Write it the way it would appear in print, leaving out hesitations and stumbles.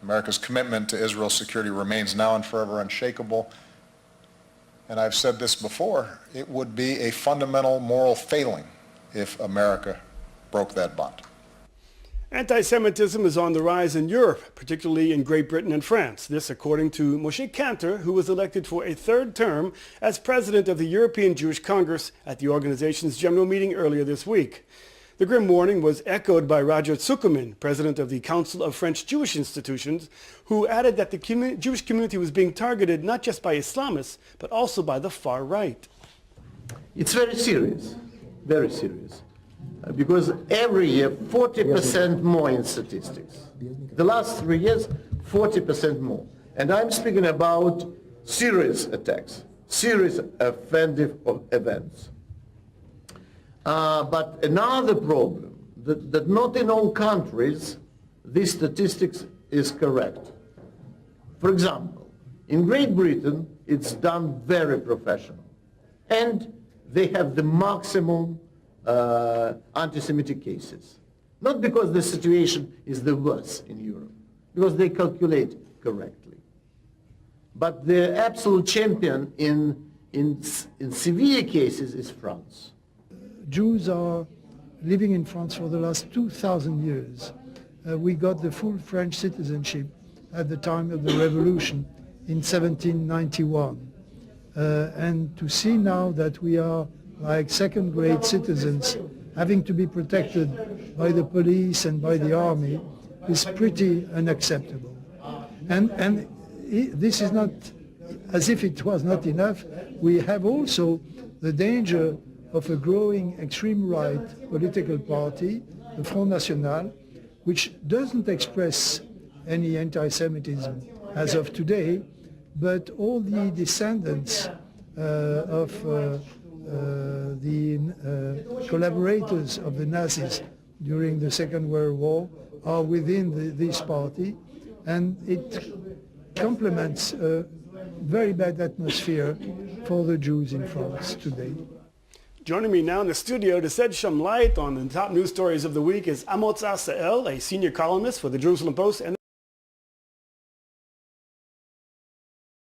America's commitment to Israel's security remains now and forever unshakable. And I've said this before, it would be a fundamental moral failing if America broke that bond. Anti-Semitism is on the rise in Europe, particularly in Great Britain and France. This according to Moshe Kantor, who was elected for a third term as president of the European Jewish Congress at the organization's general meeting earlier this week. The grim warning was echoed by Roger Zuckerman, president of the Council of French Jewish Institutions, who added that the Jewish community was being targeted not just by Islamists, but also by the far right. It's very serious, because every year 40% more in statistics. The last 3 years, 40% more. And I'm speaking about serious attacks, serious offensive events. But another problem, that not in all countries this statistics is correct. For example, in Great Britain, it's done very professional. And they have the maximum anti-Semitic cases. Not because the situation is the worst in Europe, because they calculate correctly. But the absolute champion in severe cases is France. Jews are living in France for the last 2,000 years. We got the full French citizenship at the time of the revolution in 1791. And to see now that we are like second-grade citizens having to be protected by the police and by the army is pretty unacceptable. And this is not, as if it was not enough, we have also the danger of a growing extreme right political party, the Front National, which doesn't express any anti-Semitism as of today, but all the descendants of the collaborators of the Nazis during the Second World War are within this party, and it complements a very bad atmosphere for the Jews in France today. Joining me now in the studio to shed some light on the top news stories of the week is Amotz Asael, a senior columnist for the Jerusalem Post and